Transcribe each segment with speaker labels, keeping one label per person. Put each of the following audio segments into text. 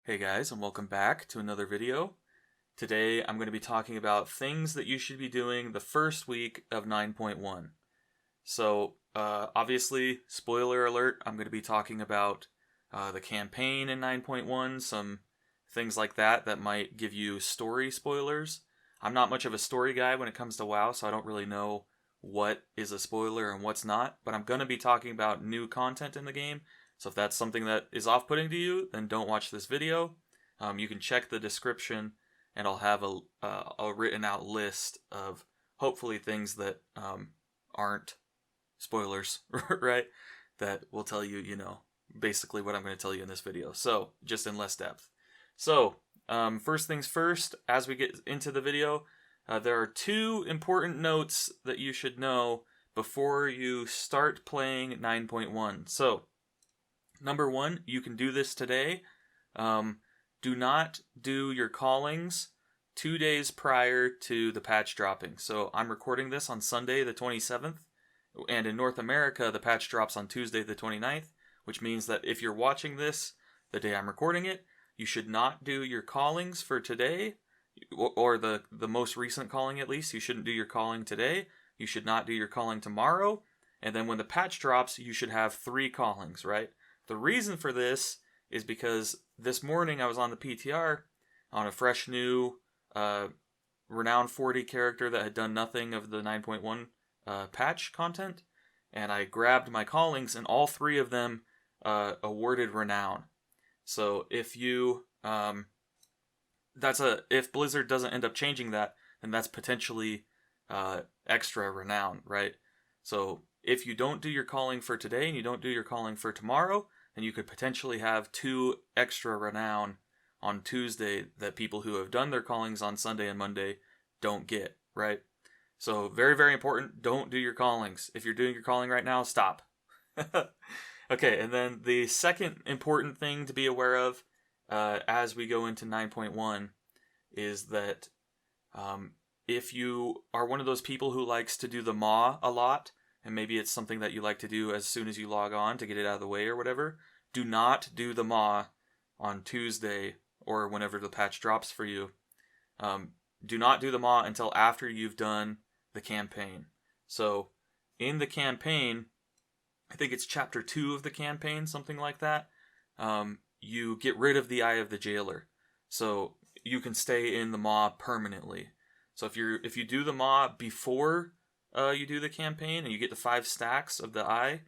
Speaker 1: Hey guys, and welcome back to another video. Today I'm going to be talking about things that you should be doing the first week of 9.1. Obviously, spoiler alert, I'm going to be talking about the campaign in 9.1, some things like that might give you story spoilers. I'm not much of a story guy when it comes to WoW, so I don't really know what is a spoiler and what's not, but I'm going to be talking about new content in the game. So if that's something that is off-putting to you, then don't watch this video. You can check the description, and I'll have a written-out list of hopefully things that aren't spoilers, right? That will tell you, basically what I'm going to tell you in this video. So, just in less depth. So, first things first, as we get into the video, there are two important notes that you should know before you start playing 9.1. So, number one, you can do this today. Do not do your callings 2 days prior to the patch dropping. So I'm recording this on Sunday the 27th, and in North America, the patch drops on Tuesday the 29th, which means that if you're watching this the day I'm recording it, you should not do your callings for today, or the most recent calling at least. You shouldn't do your calling today. You should not do your calling tomorrow. And then when the patch drops, you should have 3 callings, right? The reason for this is because this morning I was on the PTR on a fresh new renown 40 character that had done nothing of the 9.1 patch content, and I grabbed my callings, and all 3 of them awarded renown. So if you if Blizzard doesn't end up changing that, then that's potentially extra renown, right? So if you don't do your calling for today and you don't do your calling for tomorrow, then you could potentially have 2 extra renown on Tuesday that people who have done their callings on Sunday and Monday don't get, right? So very, very important, don't do your callings. If you're doing your calling right now, stop. Okay, and then the second important thing to be aware of as we go into 9.1 is that if you are one of those people who likes to do the maw a lot, and maybe it's something that you like to do as soon as you log on to get it out of the way or whatever, do not do the maw on Tuesday or whenever the patch drops for you. Do not do the maw until after you've done the campaign. So in the campaign, I think it's chapter 2 of the campaign, something like that, you get rid of the Eye of the Jailer. So you can stay in the maw permanently. So if you do the maw before you do the campaign and you get the 5 stacks of the eye,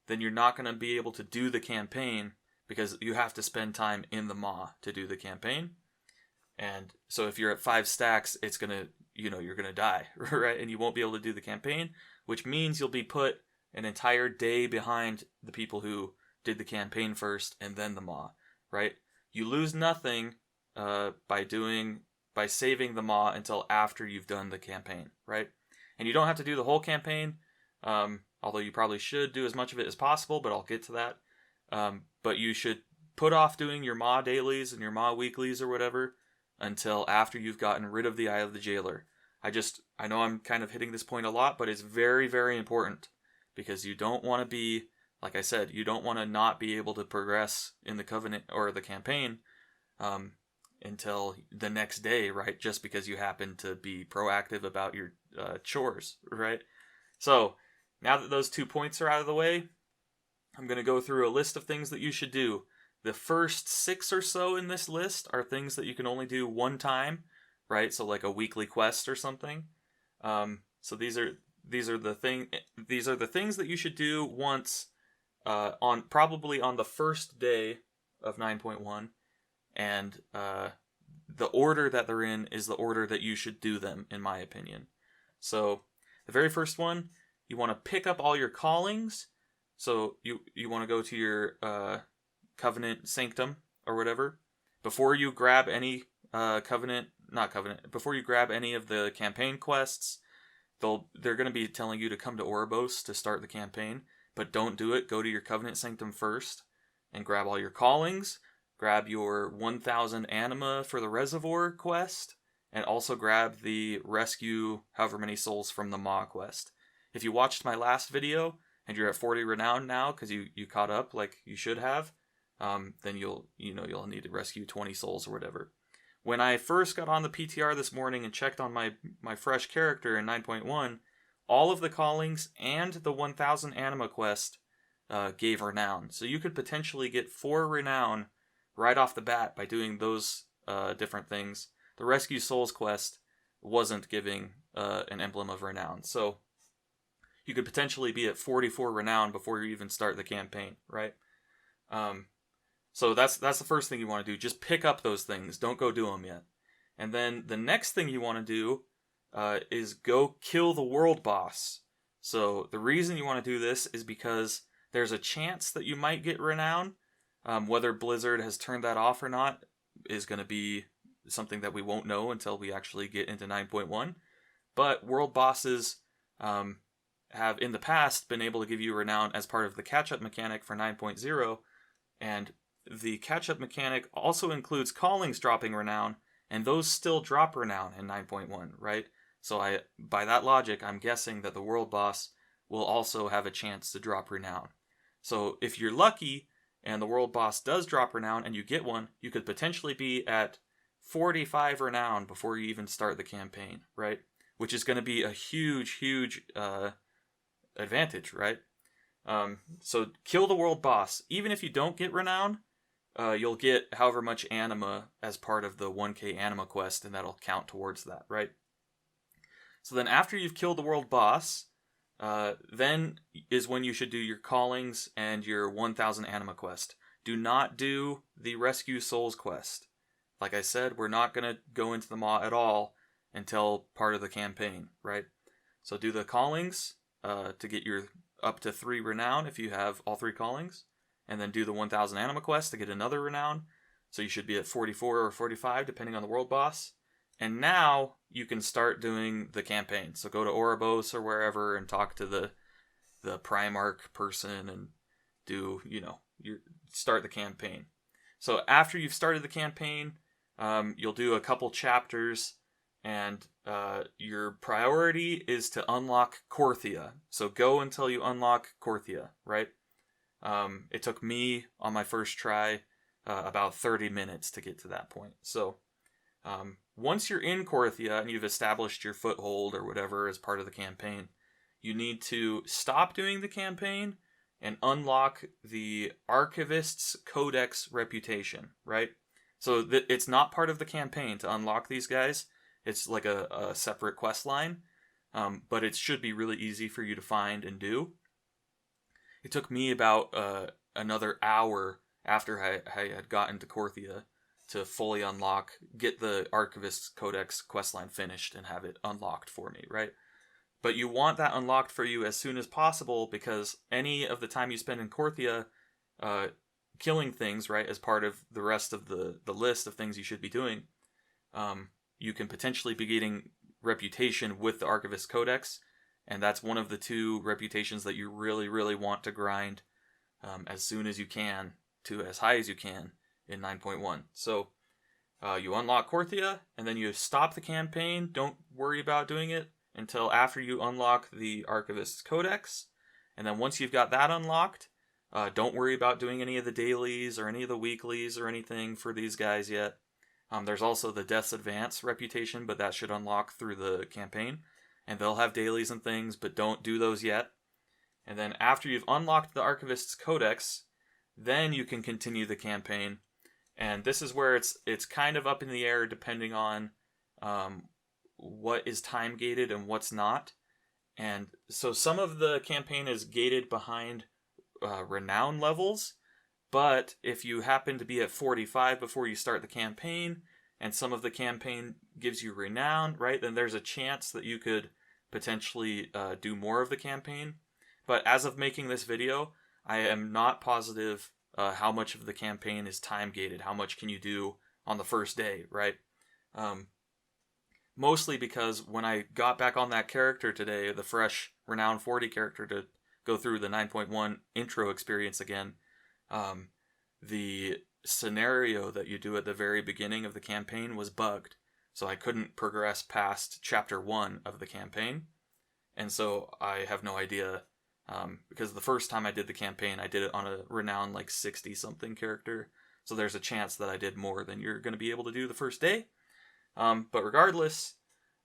Speaker 1: then you're not going to be able to do the campaign because you have to spend time in the maw to do the campaign. And so if you're at 5 stacks, it's going to, you're going to die, right? And you won't be able to do the campaign, which means you'll be put an entire day behind the people who did the campaign first and then the maw, right? You lose nothing by saving the maw until after you've done the campaign, right? And you don't have to do the whole campaign, although you probably should do as much of it as possible, but I'll get to that. But you should put off doing your maw dailies and your maw weeklies or whatever until after you've gotten rid of the Eye of the Jailer. I know I'm kind of hitting this point a lot, but it's very, very important because you don't want to be, like I said, you don't want to not be able to progress in the Covenant or the campaign until the next day, right? Just because you happen to be proactive about your chores, right? So now that those 2 points are out of the way, I'm going to go through a list of things that you should do. The first 6 or so in this list are things that you can only do one time, right? So like a weekly quest or something. So these are the things that you should do once probably on the first day of 9.1. And the order that they're in is the order that you should do them, in my opinion. So the very first one, you want to pick up all your callings. So you want to go to your Covenant Sanctum or whatever. Before you grab any before you grab any of the campaign quests, they're going to be telling you to come to Oribos to start the campaign. But don't do it. Go to your Covenant Sanctum first and grab all your callings. Grab your 1000 anima for the Reservoir quest, and also grab the rescue however many souls from the maw quest. If you watched my last video, and you're at 40 renown now, because you caught up like you should have, then you'll need to rescue 20 souls or whatever. When I first got on the PTR this morning and checked on my fresh character in 9.1, all of the callings and the 1000 anima quest gave renown. So you could potentially get 4 renown right off the bat by doing those different things. The Rescue Souls quest wasn't giving an emblem of renown. So you could potentially be at 44 renown before you even start the campaign, right? So that's the first thing you want to do. Just pick up those things. Don't go do them yet. And then the next thing you want to do is go kill the world boss. So the reason you want to do this is because there's a chance that you might get renown. Whether Blizzard has turned that off or not is going to be something that we won't know until we actually get into 9.1. But world bosses have in the past been able to give you renown as part of the catch-up mechanic for 9.0, and the catch-up mechanic also includes callings dropping renown, and those still drop renown in 9.1, right? So by that logic, I'm guessing that the world boss will also have a chance to drop renown. So if you're lucky and the world boss does drop renown and you get one, you could potentially be at 45 renown before you even start the campaign, right? Which is going to be a huge advantage, right? So kill the world boss. Even if you don't get renown, you'll get however much anima as part of the 1k anima quest, and that'll count towards that, right? So then after you've killed the world boss, then is when you should do your callings and your 1000 anima quest. Do not do the Rescue Souls quest. Like I said, we're not going to go into the Maw at all until part of the campaign, right? So do the callings to get your up to 3 renown if you have all 3 callings, and then do the 1000 anima quest to get another renown. So you should be at 44 or 45 depending on the world boss. And now you can start doing the campaign. So go to Oribos or wherever and talk to the Primarch person and do, start the campaign. So after you've started the campaign, you'll do a couple chapters, and your priority is to unlock Korthia. So go until you unlock Korthia, right? It took me on my first try about 30 minutes to get to that point. So once you're in Korthia and you've established your foothold or whatever as part of the campaign, you need to stop doing the campaign and unlock the Archivist's Codex reputation, right? So it's not part of the campaign to unlock these guys. It's like a separate quest line, but it should be really easy for you to find and do. It took me about another hour after I had gotten to Korthia to fully get the Archivist's Codex questline finished and have it unlocked for me, right? But you want that unlocked for you as soon as possible, because any of the time you spend in Korthia killing things, right, as part of the rest of the list of things you should be doing, you can potentially be getting reputation with the Archivist Codex, and that's one of the 2 reputations that you really, really want to grind as soon as you can to as high as you can in 9.1. So you unlock Korthia, and then you stop the campaign. Don't worry about doing it until after you unlock the Archivist's Codex. And then once you've got that unlocked, don't worry about doing any of the dailies or any of the weeklies or anything for these guys yet. There's also the Death's Advance reputation, but that should unlock through the campaign. And they'll have dailies and things, but don't do those yet. And then after you've unlocked the Archivist's Codex, then you can continue the campaign. And this is where it's kind of up in the air depending on what is time gated and what's not. And so some of the campaign is gated behind renown levels, but if you happen to be at 45 before you start the campaign, and some of the campaign gives you renown, right, then there's a chance that you could potentially do more of the campaign. But as of making this video, I am not positive how much of the campaign is time gated. How much can you do on the first day, right? Mostly because when I got back on that character today, the fresh Renown 40 character, to go through the 9.1 intro experience again, the scenario that you do at the very beginning of the campaign was bugged. So I couldn't progress past chapter 1 of the campaign. And so I have no idea Because the first time I did the campaign, I did it on a renown like 60-something character. So there's a chance that I did more than you're going to be able to do the first day. But regardless,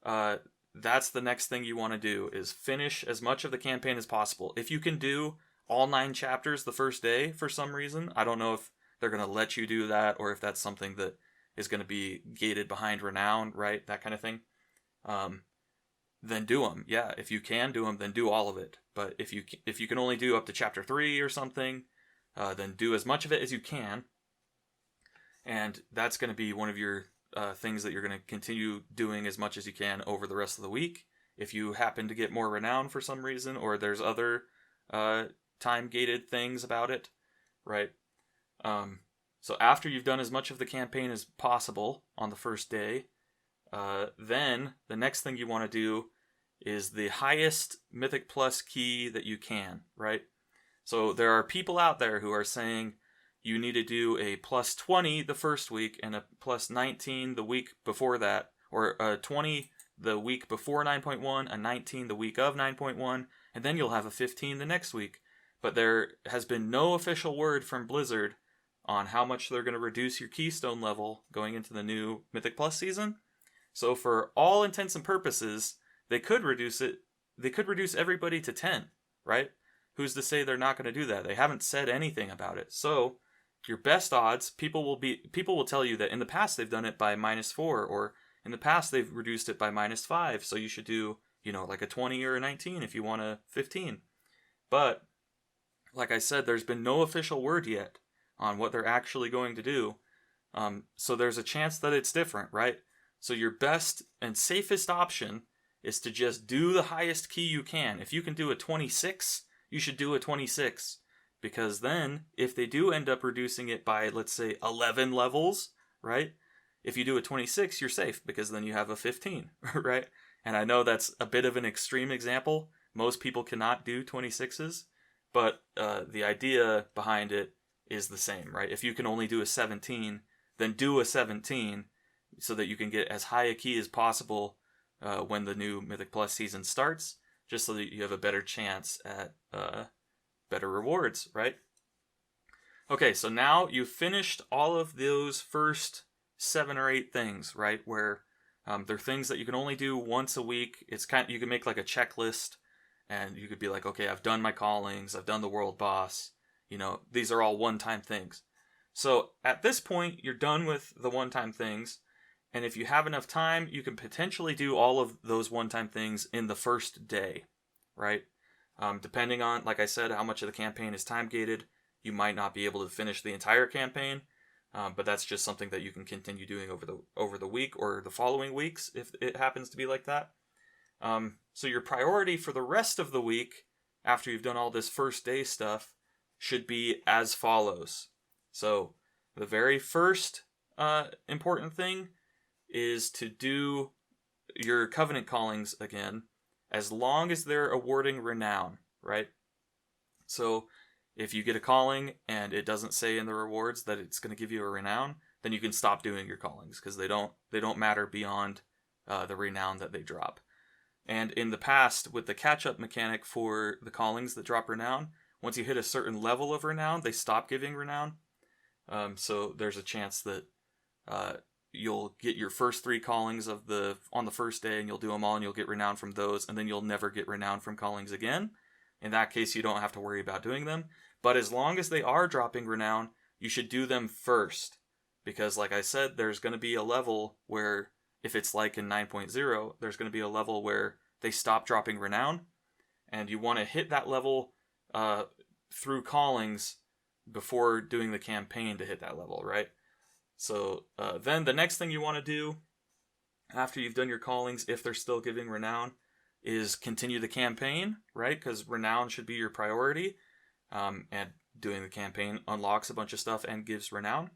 Speaker 1: that's the next thing you want to do, is finish as much of the campaign as possible. If you can do all 9 chapters the first day for some reason, I don't know if they're going to let you do that, or if that's something that is going to be gated behind renown, right? That kind of thing. Then do them. Yeah, if you can do them, then do all of it. But if you can only do up to chapter 3 or something, then do as much of it as you can. And that's going to be one of your things that you're going to continue doing as much as you can over the rest of the week. If you happen to get more renown for some reason, or there's other time-gated things about it, right? So after you've done as much of the campaign as possible on the first day, then the next thing you want to do is the highest Mythic Plus key that you can, right? So there are people out there who are saying you need to do a plus 20 the first week and a plus 19 the week before that, or a 20 the week before 9.1, a 19 the week of 9.1, and then you'll have a 15 the next week. But there has been no official word from Blizzard on how much they're going to reduce your keystone level going into the new Mythic Plus season. So for all intents and purposes, they could reduce it. They could reduce everybody to 10, right? Who's to say they're not going to do that? They haven't said anything about it. So your best odds, people will tell you that in the past they've done it by -4, or in the past they've reduced it by -5. So you should do, like a 20 or a 19 if you want a 15. But like I said, there's been no official word yet on what they're actually going to do. So there's a chance that it's different, right? So your best and safest option is to just do the highest key you can. If you can do a 26, you should do a 26. Because then, if they do end up reducing it by, let's say, 11 levels, right? If you do a 26, you're safe, because then you have a 15, right? And I know that's a bit of an extreme example. Most people cannot do 26s, but the idea behind it is the same, right? If you can only do a 17, then do a 17, so that you can get as high a key as possible when the new Mythic Plus season starts, just so that you have a better chance at better rewards, right? Okay, so now you've finished all of those first 7 or 8 things, right? Where they're things that you can only do once a week. It's you can make like a checklist, and you could be like, okay, I've done my callings, I've done the world boss. These are all one-time things. So at this point, you're done with the one-time things. And if you have enough time, you can potentially do all of those one-time things in the first day, right? Depending on, like I said, how much of the campaign is time-gated, you might not be able to finish the entire campaign, but that's just something that you can continue doing over the week or the following weeks if it happens to be like that. So your priority for the rest of the week, after you've done all this first day stuff, should be as follows. So the very first important thing is to do your covenant callings again, as long as they're awarding renown, right? So if you get a calling and it doesn't say in the rewards that it's going to give you a renown, then you can stop doing your callings, because they don't matter beyond the renown that they drop. And in the past, with the catch-up mechanic for the callings that drop renown, once you hit a certain level of renown, they stop giving renown. So there's a chance that you'll get your first 3 callings on the first day, and you'll do them all, and you'll get renown from those, and then you'll never get renown from callings again. In that case, you don't have to worry about doing them. But as long as they are dropping renown, you should do them first. Because like I said, there's going to be a level where, if it's like in 9.0, there's going to be a level where they stop dropping renown, and you want to hit that level through callings before doing the campaign to hit that level, right? So then the next thing you want to do after you've done your callings, if they're still giving renown, is continue the campaign, right? Because renown should be your priority, and doing the campaign unlocks a bunch of stuff and gives renown.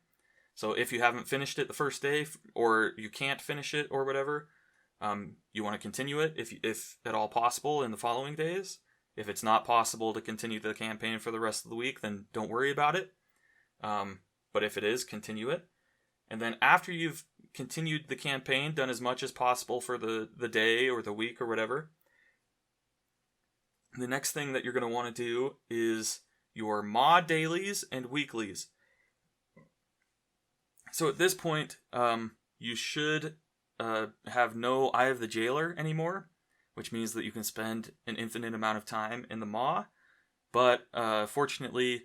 Speaker 1: So if you haven't finished it the first day, or you can't finish it or whatever, you want to continue it if at all possible in the following days. If it's not possible to continue the campaign for the rest of the week, then don't worry about it. But if it is, continue it. And then after you've continued the campaign, done as much as possible for the day or the week or whatever, the next thing that you're going to want to do is your mod dailies and weeklies. So at this point, you should have no Eye of the Jailer anymore, which means that you can spend an infinite amount of time in the Maw. But fortunately,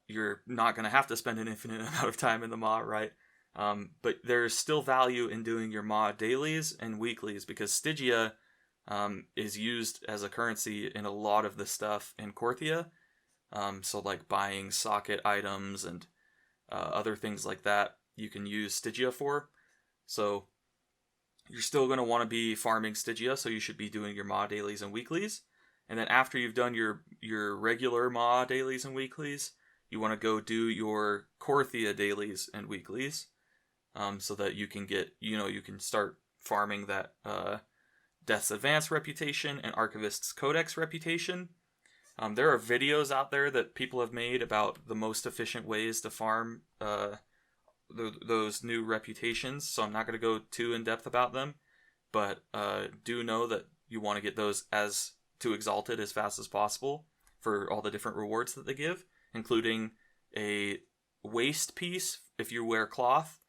Speaker 1: you're not going to have to spend an infinite amount of time in the Maw, right? But there's still value in doing your Maw dailies and weeklies, because Stygia is used as a currency in a lot of the stuff in Korthia. So like buying socket items and other things like that, you can use Stygia for. So you're still going to want to be farming Stygia, so you should be doing your Maw dailies and weeklies. And then after you've done your regular Maw dailies and weeklies, you want to go do your Korthia dailies and weeklies, so that you can get, you can start farming that Death's Advance reputation and Archivist's Codex reputation. There are videos out there that people have made about the most efficient ways to farm those new reputations, so I'm not going to go too in depth about them, but do know that you want to get those to Exalted as fast as possible for all the different rewards that they give, including a waist piece if you wear cloth.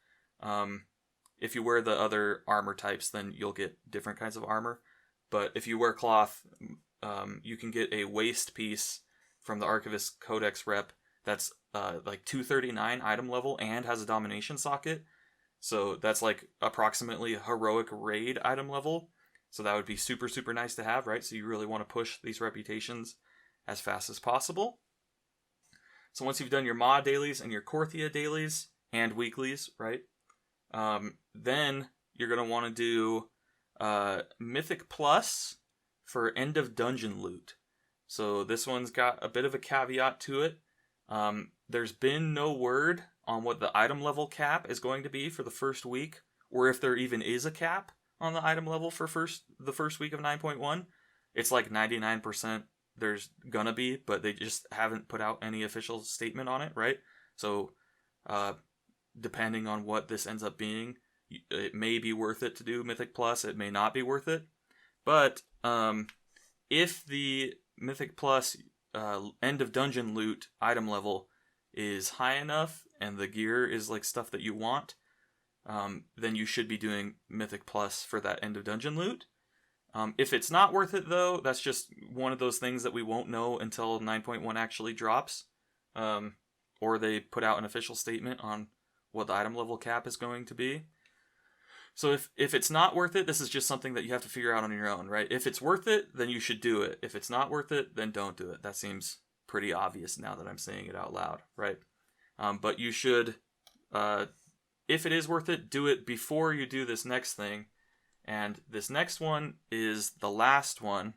Speaker 1: If you wear the other armor types, then you'll get different kinds of armor, but if you wear cloth, you can get a waist piece from the Archivist Codex rep that's like 239 item level and has a domination socket. So that's like approximately heroic raid item level. So that would be super, super nice to have, right? So you really want to push these reputations as fast as possible. So once you've done your Maw dailies and your Korthia dailies and weeklies, right? Then you're going to want to do Mythic Plus for end of dungeon loot. So this one's got a bit of a caveat to it. There's been no word on what the item level cap is going to be for the first week, or if there even is a cap on the item level for the first week of 9.1. It's like 99% there's gonna be, but they just haven't put out any official statement on it, right? So depending on what this ends up being, it may be worth it to do Mythic Plus, it may not be worth it. But if the Mythic Plus end of dungeon loot item level is high enough and the gear is like stuff that you want, then you should be doing Mythic Plus for that end of dungeon loot. If it's not worth it though, that's just one of those things that we won't know until 9.1 actually drops, or they put out an official statement on what the item level cap is going to be. So if it's not worth it, this is just something that you have to figure out on your own, right? If it's worth it, then you should do it. If it's not worth it, then don't do it. That seems pretty obvious now that I'm saying it out loud, right? But you should, if it is worth it, do it before you do this next thing. And this next one is the last one.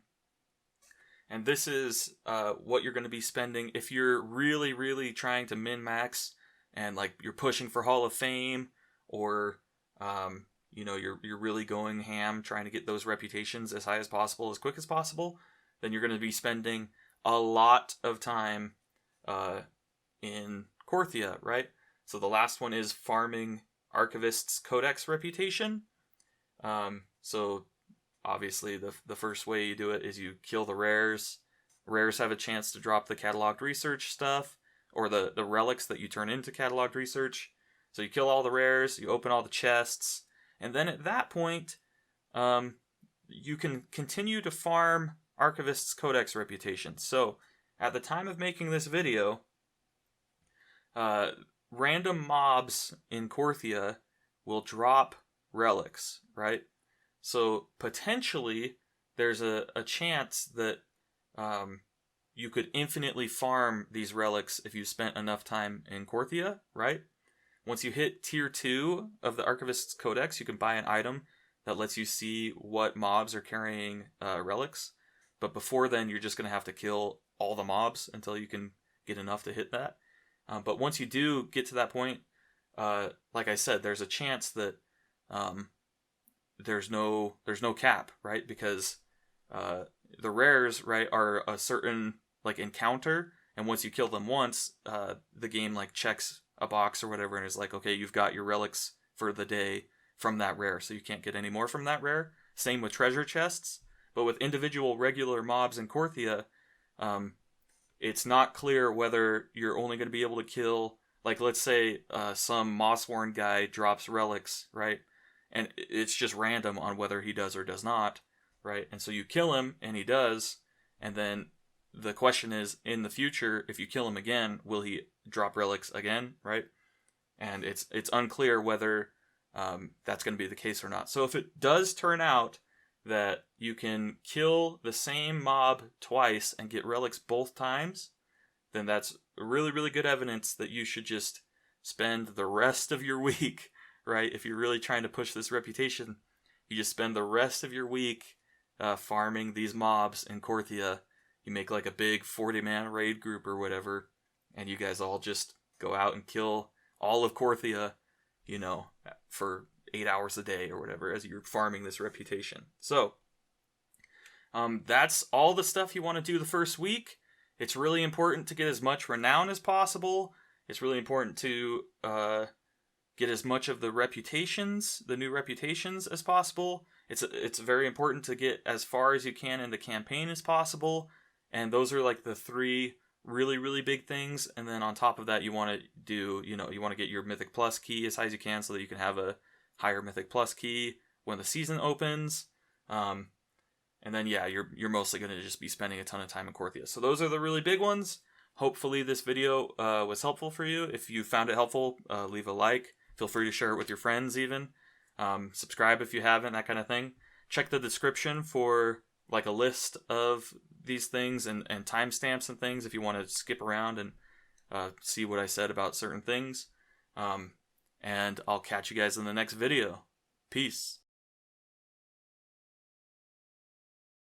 Speaker 1: And this is what you're going to be spending if you're really, really trying to min-max and like you're pushing for Hall of Fame, or you're really going ham trying to get those reputations as high as possible, as quick as possible, then you're going to be spending a lot of time in Korthia, right? So the last one is farming Archivist's Codex reputation. So obviously the first way you do it is you kill the rares. Rares have a chance to drop the cataloged research stuff, or the relics that you turn into cataloged research. So you kill all the rares, you open all the chests, and then at that point, you can continue to farm Archivist's Codex reputation. So at the time of making this video, random mobs in Korthia will drop relics, right? So potentially there's a chance that you could infinitely farm these relics if you spent enough time in Korthia, right? Once you hit tier 2 of the Archivist's Codex, you can buy an item that lets you see what mobs are carrying relics. But before then, you're just going to have to kill all the mobs until you can get enough to hit that. But once you do get to that point, like I said, there's a chance that there's no cap, right? Because the rares, right, are a certain like encounter, and once you kill them once, the game like checks a box or whatever and is like, okay, you've got your relics for the day from that rare, so you can't get any more from that rare. Same with treasure chests, but with individual regular mobs in Korthia, it's not clear whether you're only going to be able to kill, like, let's say some Mossworn guy drops relics, right? And it's just random on whether he does or does not, right? And so you kill him, and he does, and then the question is, in the future, if you kill him again, will he drop relics again, right? And it's unclear whether that's going to be the case or not. So if it does turn out that you can kill the same mob twice and get relics both times, then that's really, really good evidence that you should just spend the rest of your week, right? If you're really trying to push this reputation, you just spend the rest of your week farming these mobs in Korthia. You make like a big 40-man raid group or whatever, and you guys all just go out and kill all of Korthia, you know, for 8 hours a day or whatever as you're farming this reputation. So, that's all the stuff you want to do the first week. It's really important to get as much renown as possible. It's really important to get as much of the reputations, the new reputations, as possible. It's very important to get as far as you can in the campaign as possible. And those are like the three really, really big things. And then on top of that, you want to do, you want to get your Mythic Plus key as high as you can so that you can have a higher Mythic Plus key when the season opens. And then, yeah, you're mostly going to just be spending a ton of time in Korthia. So those are the really big ones. Hopefully this video was helpful for you. If you found it helpful, leave a like. Feel free to share it with your friends even. Subscribe if you haven't, that kind of thing. Check the description for like a list of these things and timestamps and things if you want to skip around and see what I said about certain things. And I'll catch you guys in the next video. Peace.